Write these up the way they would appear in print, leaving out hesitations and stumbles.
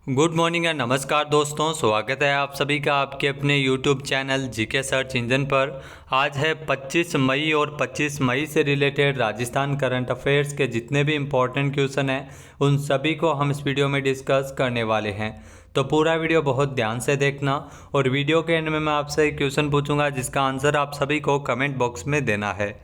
Good morning and नमस्कार दोस्तों, स्वागत है आप सभी का आपके अपने YouTube channel GK search engine पर। आज है 25 मई और 25 मई से रिलेटेड राजस्थान करंट अफेयर्स के जितने भी इम्पोर्टेंट क्वेश्चन हैं उन सभी को हम इस वीडियो में डिस्कस करने वाले हैं। तो पूरा वीडियो बहुत ध्यान से देखना और वीडियो के एंड में मैं आपसे एक क्वेश्चन पूछूंगा जिसका आंसर आप सभी को कमेंट बॉक्स में देना है।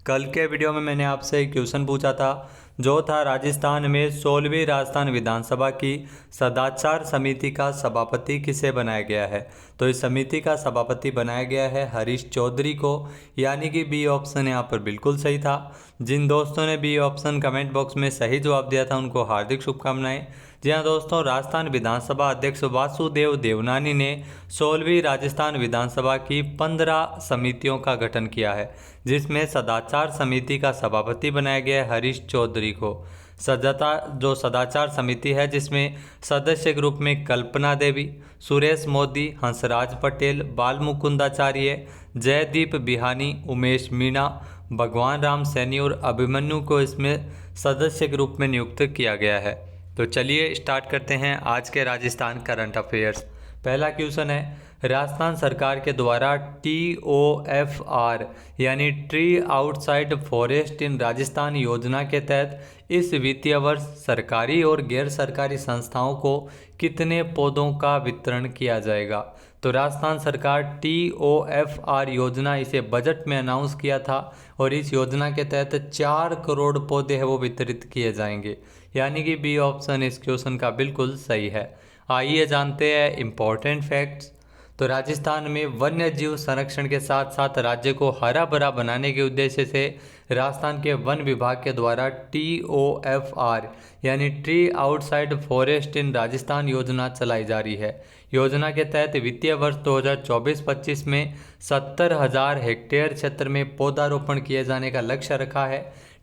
कल के वीडियो में मैंने आपसे एक क्वेश्चन पूछा था जो था राजस्थान में 16वीं राजस्थान विधानसभा की सदाचार समिति का सभापति किसे बनाया गया है। तो इस समिति का सभापति बनाया गया है हरीश चौधरी को, यानी कि बी ऑप्शन यहाँ पर बिल्कुल सही था। जिन दोस्तों ने बी ऑप्शन कमेंट बॉक्स में सही जवाब दिया था उनको हार्दिक शुभकामनाएं। जी हाँ दोस्तों, राजस्थान विधानसभा अध्यक्ष वासुदेव देवनानी ने 16वीं राजस्थान विधानसभा की 15 समितियों का गठन किया है, जिसमें सदाचार समिति का सभापति बनाया गया है हरीश चौधरी को। सदाचार समिति है जिसमें सदस्य के रूप में कल्पना देवी, सुरेश मोदी, हंसराज पटेल, बाल मुकुंदाचार्य, जयदीप बिहानी, उमेश मीणा, भगवान राम सैनी और अभिमन्यु को इसमें सदस्य के रूप में नियुक्त किया गया है। तो चलिए स्टार्ट करते हैं आज के राजस्थान करंट अफेयर्स। पहला क्वेश्चन है, राजस्थान सरकार के द्वारा TOFR यानी ट्री आउटसाइड फॉरेस्ट इन राजस्थान योजना के तहत इस वित्तीय वर्ष सरकारी और गैर सरकारी संस्थाओं को कितने पौधों का वितरण किया जाएगा। तो राजस्थान सरकार TOFR योजना इसे बजट में अनाउंस किया था और इस योजना के तहत 4 करोड़ पौधे हैं वो वितरित किए जाएंगे, यानी कि बी ऑप्शन इस क्वेश्चन का बिल्कुल सही है। आइए जानते हैं इम्पोर्टेंट फैक्ट्स। तो राजस्थान में वन्य जीव संरक्षण के साथ साथ राज्य को हरा भरा बनाने के उद्देश्य से राजस्थान के वन विभाग के द्वारा TOFR यानी ट्री आउटसाइड फॉरेस्ट इन राजस्थान योजना चलाई जा रही है। योजना के तहत वित्तीय वर्ष 2024-25 में 70,000 हेक्टेयर क्षेत्र में पौधारोपण किए जाने का लक्ष्य रखा है।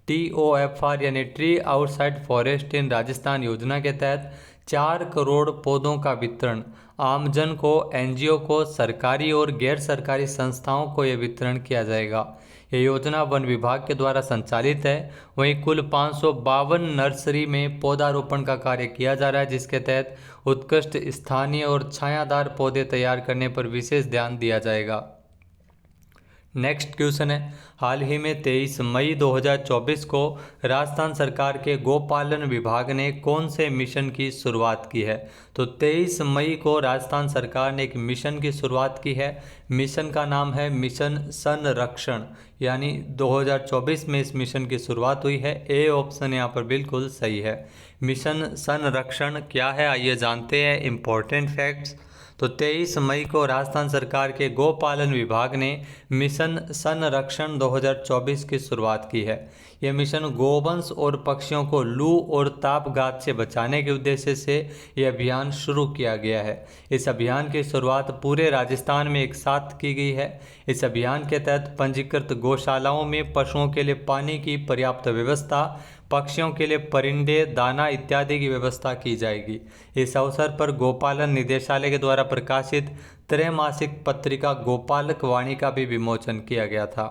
TOFR यानी ट्री आउटसाइड फॉरेस्ट इन राजस्थान योजना के तहत 4 करोड़ पौधों का वितरण आमजन को, NGO को, सरकारी और गैर सरकारी संस्थाओं को यह वितरण किया जाएगा। ये योजना वन विभाग के द्वारा संचालित है। वहीं कुल 552 नर्सरी में पौधारोपण का कार्य किया जा रहा है, जिसके तहत उत्कृष्ट स्थानीय और छायादार पौधे तैयार करने पर विशेष ध्यान दिया जाएगा। नेक्स्ट क्वेश्चन है, हाल ही में 23 मई 2024 को राजस्थान सरकार के गोपालन विभाग ने कौन से मिशन की शुरुआत की है। तो 23 मई को राजस्थान सरकार ने एक मिशन की शुरुआत की है। मिशन का नाम है मिशन संरक्षण, यानी 2024 में इस मिशन की शुरुआत हुई है। ए ऑप्शन यहाँ पर बिल्कुल सही है। मिशन संरक्षण क्या है आइए जानते हैं इम्पोर्टेंट फैक्ट्स। तो 23 मई को राजस्थान सरकार के गोपालन विभाग ने मिशन संरक्षण 2024 की शुरुआत की है। यह मिशन गोवंश और पक्षियों को लू और तापघात से बचाने के उद्देश्य से यह अभियान शुरू किया गया है। इस अभियान की शुरुआत पूरे राजस्थान में एक साथ की गई है। इस अभियान के तहत पंजीकृत गौशालाओं में पशुओं के लिए पानी की पर्याप्त व्यवस्था, पक्षियों के लिए परिंदे, दाना इत्यादि की व्यवस्था की जाएगी। इस अवसर पर गोपालन निदेशालय के द्वारा प्रकाशित त्रैमासिक पत्रिका गोपालक वाणी का भी विमोचन किया गया था।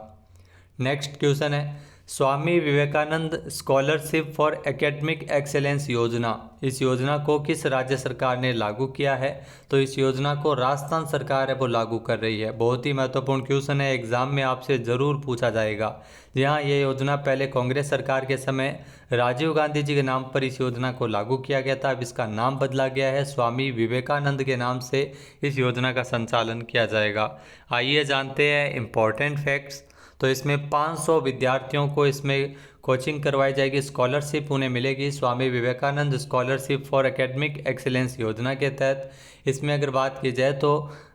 नेक्स्ट क्वेश्चन है, Swami Vivekananda scholarship for academic excellence योजना, इस योजना को किस राज्य सरकार ने लागू किया है। तो इस योजना को राजस्थान सरकार है वो लागू कर रही है। बहुत ही महत्वपूर्ण क्वेश्चन है, एग्जाम में आपसे ज़रूर पूछा जाएगा। जी हाँ, ये योजना पहले कांग्रेस सरकार के समय राजीव गांधी जी के नाम पर इस योजना को लागू किया गया था। अब इसका नाम बदला गया है, स्वामी विवेकानंद के नाम से इस योजना का संचालन किया जाएगा। आइए जानते हैं इम्पोर्टेंट फैक्ट्स। तो इसमें 500 विद्यार्थियों को इसमें कोचिंग करवाई जाएगी, स्कॉलरशिप उन्हें मिलेगी Swami Vivekananda scholarship for academic excellence योजना के तहत। इसमें अगर बात की जाए तो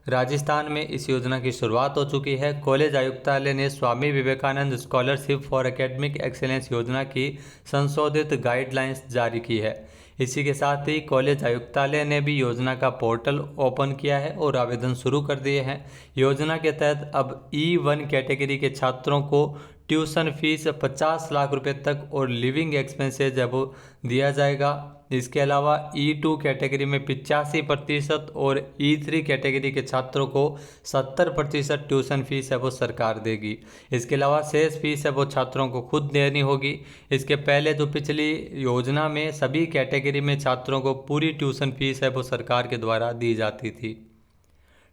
राजस्थान में इस योजना की शुरुआत हो चुकी है। कॉलेज आयुक्तालय ने Swami Vivekananda scholarship for academic excellence योजना की संशोधित गाइडलाइंस जारी की है। इसी के साथ ही कॉलेज आयुक्तालय ने भी योजना का पोर्टल ओपन किया है और आवेदन शुरू कर दिए हैं। योजना के तहत अब E1 कैटेगरी के छात्रों को ट्यूशन फीस 50 लाख रुपए तक और लिविंग एक्सपेंसेज अब दिया जाएगा। इसके अलावा E2 कैटेगरी में 85% और E3 कैटेगरी के छात्रों को 70% ट्यूशन फीस है वो सरकार देगी। इसके अलावा शेष फीस है वो छात्रों को खुद देनी होगी। इसके पहले जो पिछली योजना में सभी कैटेगरी में छात्रों को पूरी ट्यूशन फीस है वो सरकार के द्वारा दी जाती थी।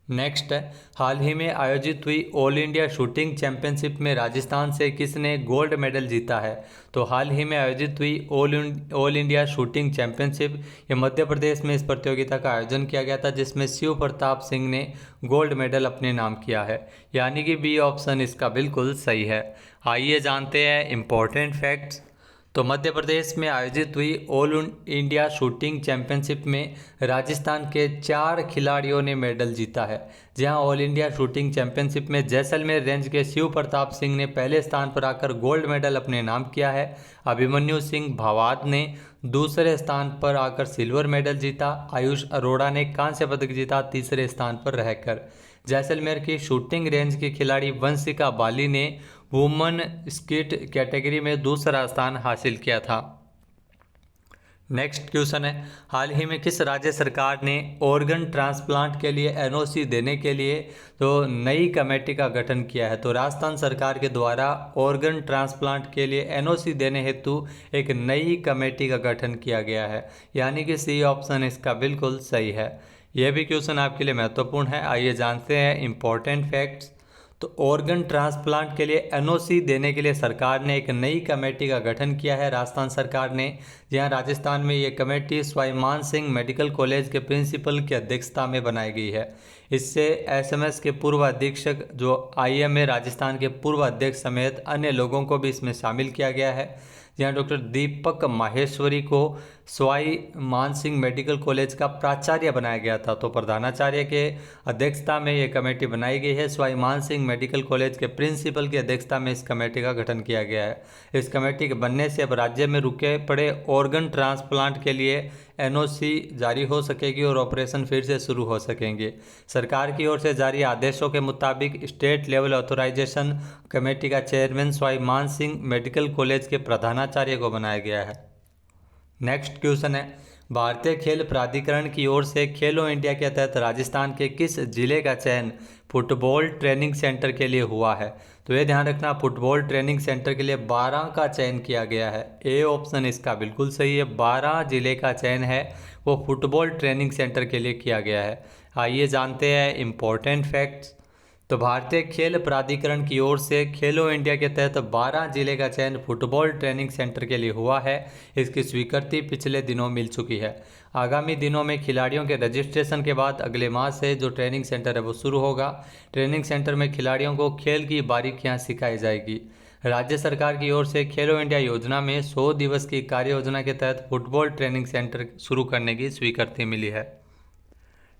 नेक्स्ट है, हाल ही में आयोजित हुई ऑल इंडिया शूटिंग चैंपियनशिप में राजस्थान से किसने गोल्ड मेडल जीता है? तो हाल ही में आयोजित हुई ऑल इंडिया शूटिंग चैंपियनशिप, ये मध्य प्रदेश में इस प्रतियोगिता का आयोजन किया गया था, जिसमें शिव प्रताप सिंह ने गोल्ड मेडल अपने नाम किया है, यानी कि बी ऑप्शन इसका बिल्कुल सही है। आइए जानते हैं इम्पोर्टेंट फैक्ट्स। तो मध्य प्रदेश में आयोजित हुई ऑल इंडिया शूटिंग चैंपियनशिप में राजस्थान के 4 खिलाड़ियों ने मेडल जीता है। जहां ऑल इंडिया शूटिंग चैंपियनशिप में जैसलमेर रेंज के शिव प्रताप सिंह ने पहले स्थान पर आकर गोल्ड मेडल अपने नाम किया है। अभिमन्यु सिंह भावाद ने दूसरे स्थान पर आकर सिल्वर मेडल जीता। आयुष अरोड़ा ने कांस्य पदक जीता तीसरे स्थान पर रहकर। जैसलमेर की शूटिंग रेंज की खिलाड़ी वंशिका बाली ने वुमन स्कीट कैटेगरी में दूसरा स्थान हासिल किया था। नेक्स्ट क्वेश्चन है, हाल ही में किस राज्य सरकार ने ऑर्गन ट्रांसप्लांट के लिए एनओसी देने के लिए तो नई कमेटी का गठन किया है? तो राजस्थान सरकार के द्वारा ऑर्गन ट्रांसप्लांट के लिए एनओसी देने हेतु एक नई कमेटी का गठन किया गया है, यानी कि सी ऑप्शन इसका बिल्कुल सही है। यह भी क्वेश्चन आपके लिए महत्वपूर्ण है। आइए जानते हैं इम्पोर्टेंट फैक्ट्स। तो ऑर्गन ट्रांसप्लांट के लिए एनओसी देने के लिए सरकार ने एक नई कमेटी का गठन किया है राजस्थान सरकार ने। जहां राजस्थान में ये कमेटी सवाई मान सिंह मेडिकल कॉलेज के प्रिंसिपल की अध्यक्षता में बनाई गई है। इससे एसएमएस के पूर्व अधीक्षक जो आईएमए राजस्थान के पूर्व अध्यक्ष समेत अन्य लोगों को भी इसमें शामिल किया गया है। जहाँ डॉक्टर दीपक माहेश्वरी को सवाई मान सिंह मेडिकल कॉलेज का प्राचार्य बनाया गया था। तो प्रधानाचार्य के अध्यक्षता में ये कमेटी बनाई गई है। सवाई मान सिंह मेडिकल कॉलेज के प्रिंसिपल की अध्यक्षता में इस कमेटी का गठन किया गया है। इस कमेटी के बनने से अब राज्य में रुके पड़े ऑर्गन ट्रांसप्लांट के लिए एनओसी जारी हो सकेगी और ऑपरेशन फिर से शुरू हो सकेंगे। सरकार की ओर से जारी आदेशों के मुताबिक स्टेट लेवल ऑथराइजेशन कमेटी का चेयरमैन सवाई मान सिंह मेडिकल कॉलेज के प्रधानाचार्य को बनाया गया है। नेक्स्ट क्वेश्चन है, भारतीय खेल प्राधिकरण की ओर से खेलो इंडिया के तहत राजस्थान के किस जिले का चयन फुटबॉल ट्रेनिंग सेंटर के लिए हुआ है? तो ये ध्यान रखना, फुटबॉल ट्रेनिंग सेंटर के लिए 12 का चयन किया गया है। ए ऑप्शन इसका बिल्कुल सही है। 12 जिले का चयन है वो फुटबॉल ट्रेनिंग सेंटर के लिए किया गया है। आइए जानते हैं इम्पोर्टेंट फैक्ट्स। तो भारतीय खेल प्राधिकरण की ओर से खेलो इंडिया के तहत 12 जिले का चयन फुटबॉल ट्रेनिंग सेंटर के लिए हुआ है। इसकी स्वीकृति पिछले दिनों मिल चुकी है। आगामी दिनों में खिलाड़ियों के रजिस्ट्रेशन के बाद अगले माह से जो ट्रेनिंग सेंटर है वो शुरू होगा। ट्रेनिंग सेंटर में खिलाड़ियों को खेल की बारीकियां सिखाई जाएगी। राज्य सरकार की ओर से खेलो इंडिया योजना में 100 दिवस की कार्य योजना के तहत फुटबॉल ट्रेनिंग सेंटर शुरू करने की स्वीकृति मिली है।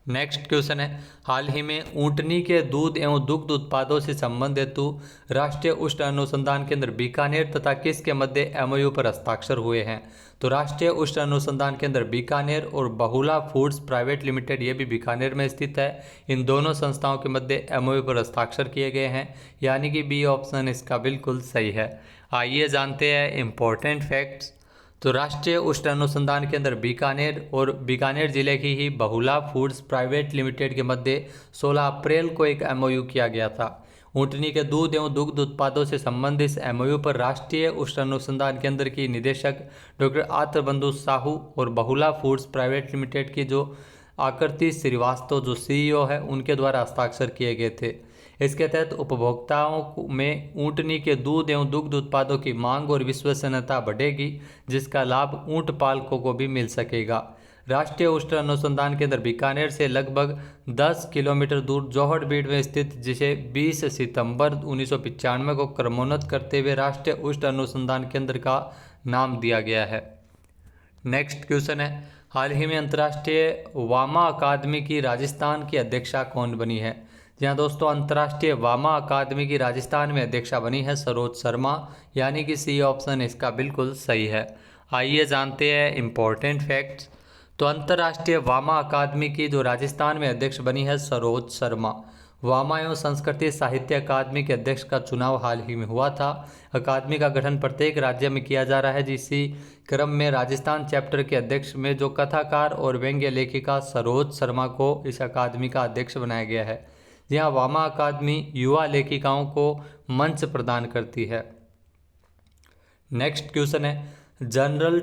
नेक्स्ट क्वेश्चन है, हाल ही में ऊंटनी के दूध एवं दुग्ध उत्पादों से संबंधित हेतु राष्ट्रीय उष्ण अनुसंधान केंद्र बीकानेर तथा किसके मध्य एमओयू पर हस्ताक्षर हुए हैं? तो राष्ट्रीय उष्ण अनुसंधान केंद्र बीकानेर और बहुला फूड्स प्राइवेट लिमिटेड, ये भी बीकानेर में स्थित है। इन दोनों संस्थाओं के मध्य एमओयू पर हस्ताक्षर किए गए हैं, यानी कि बी ऑप्शन इसका बिल्कुल सही है। आइए जानते हैं इम्पोर्टेंट फैक्ट्स। तो राष्ट्रीय उष्ण अनुसंधान केंद्र बीकानेर और बीकानेर जिले की ही बहुला फूड्स प्राइवेट लिमिटेड के मध्य 16 अप्रैल को एक एमओयू किया गया था। ऊंटनी के दूध एवं दुग्ध उत्पादों से संबंधित एमओयू पर राष्ट्रीय उष्ण अनुसंधान केंद्र की निदेशक डॉक्टर आत्रबंधु साहू और बहुला फूड्स प्राइवेट लिमिटेड की जो आकृति श्रीवास्तव जो सीईओ है उनके द्वारा हस्ताक्षर किए गए थे। इसके तहत उपभोक्ताओं में ऊंटनी के दूध एवं दुग्ध उत्पादों की मांग और विश्वसनीयता बढ़ेगी, जिसका लाभ ऊंट पालकों को भी मिल सकेगा। राष्ट्रीय उष्ण अनुसंधान केंद्र बीकानेर से लगभग 10 किलोमीटर दूर जोहड़बीड़ में स्थित, जिसे 20 सितंबर 1995 को क्रमोन्नत करते हुए राष्ट्रीय उष्ण अनुसंधान केंद्र का नाम दिया गया है। नेक्स्ट क्वेश्चन है, हाल ही में अंतर्राष्ट्रीय वामा अकादमी की राजस्थान की अध्यक्षा कौन बनी है? जी हाँ दोस्तों, अंतर्राष्ट्रीय वामा अकादमी की राजस्थान में अध्यक्षा बनी है सरोज शर्मा, यानी कि सी ऑप्शन इसका बिल्कुल सही है। आइए जानते हैं इम्पोर्टेंट फैक्ट्स। तो अंतर्राष्ट्रीय वामा अकादमी की जो राजस्थान में अध्यक्ष बनी है सरोज शर्मा। वामा एवं संस्कृति साहित्य अकादमी के अध्यक्ष का चुनाव हाल ही में हुआ था। अकादमी का गठन प्रत्येक राज्य में किया जा रहा है। इसी क्रम में राजस्थान चैप्टर के अध्यक्ष में जो कथाकार और व्यंग्य लेखिका सरोज शर्मा को इस अकादमी का अध्यक्ष बनाया गया है। यहाँ वामा अकादमी युवा लेखिकाओं को मंच प्रदान करती है। नेक्स्ट क्वेश्चन है जनरल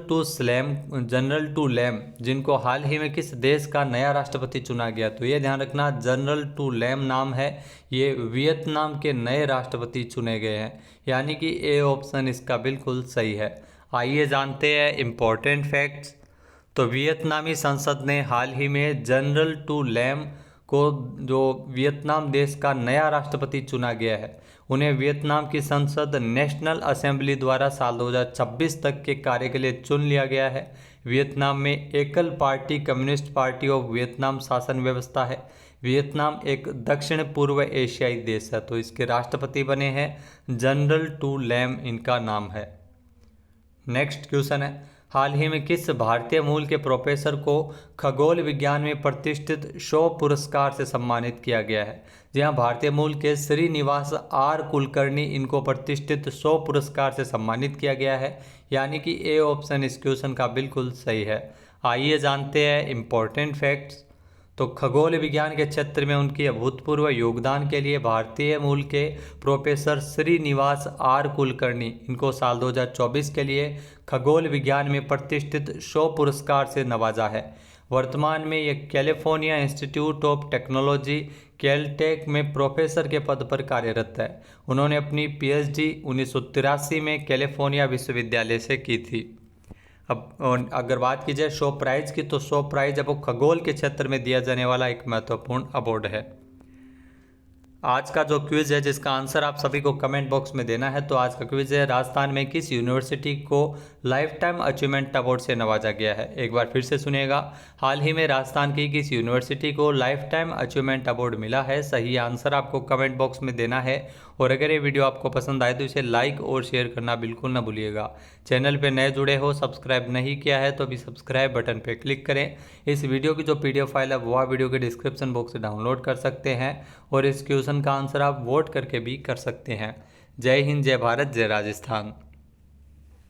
टू लैम जिनको हाल ही में किस देश का नया राष्ट्रपति चुना गया। तो ये ध्यान रखना, जनरल टू लैम नाम है, ये वियतनाम के नए राष्ट्रपति चुने गए हैं, यानी कि ए ऑप्शन इसका बिल्कुल सही है। आइए जानते हैं इम्पोर्टेंट फैक्ट्स। तो वियतनामी संसद ने हाल ही में जनरल टू लैम को, जो वियतनाम देश का नया राष्ट्रपति चुना गया है, उन्हें वियतनाम की संसद नेशनल असेंबली द्वारा साल 2026 तक के कार्य के लिए चुन लिया गया है। वियतनाम में एकल party communist party of Vietnam शासन व्यवस्था है। वियतनाम एक दक्षिण पूर्व एशियाई देश है। तो इसके राष्ट्रपति बने हैं जनरल टू लैम, इनका नाम है। नेक्स्ट क्वेश्चन है हाल ही में किस भारतीय मूल के प्रोफेसर को खगोल विज्ञान में प्रतिष्ठित शो पुरस्कार से सम्मानित किया गया है। जहां भारतीय मूल के श्रीनिवास आर कुलकर्णी, इनको प्रतिष्ठित शो पुरस्कार से सम्मानित किया गया है, यानी कि ए ऑप्शन इस क्वेश्चन का बिल्कुल सही है। आइए जानते हैं इम्पोर्टेंट फैक्ट्स। तो खगोल विज्ञान के क्षेत्र में उनके अभूतपूर्व योगदान के लिए भारतीय मूल के प्रोफेसर श्रीनिवास आर कुलकर्णी, इनको साल 2024 के लिए खगोल विज्ञान में प्रतिष्ठित शो पुरस्कार से नवाजा है। वर्तमान में ये California institute of technology Caltech में प्रोफेसर के पद पर कार्यरत है। उन्होंने अपनी पीएचडी 1983 में कैलिफोर्निया विश्वविद्यालय से की थी। अब अगर बात की जाए शो प्राइज की, तो शो प्राइज अब खगोल के क्षेत्र में दिया जाने वाला एक महत्वपूर्ण अवार्ड है। आज का जो क्विज है जिसका आंसर आप सभी को कमेंट बॉक्स में देना है। तो आज का क्विज है राजस्थान में किस यूनिवर्सिटी को लाइफ टाइम अचीवमेंट अवार्ड से नवाजा गया है। एक बार फिर से सुनिएगा, हाल ही में राजस्थान की किस यूनिवर्सिटी को लाइफ टाइम अचीवमेंट अवार्ड मिला है। सही आंसर आपको कमेंट बॉक्स में देना है। और अगर ये वीडियो आपको पसंद आए तो इसे लाइक और शेयर करना बिल्कुल ना भूलिएगा। चैनल पे नए जुड़े हो, सब्सक्राइब नहीं किया है तो अभी सब्सक्राइब बटन पे क्लिक करें। इस वीडियो की जो पीडीएफ फाइल है वो वीडियो के डिस्क्रिप्शन बॉक्स से डाउनलोड कर सकते हैं और इस क्वेश्चन का आंसर आप वोट करके भी कर सकते हैं। जय हिंद, जय भारत, जय राजस्थान।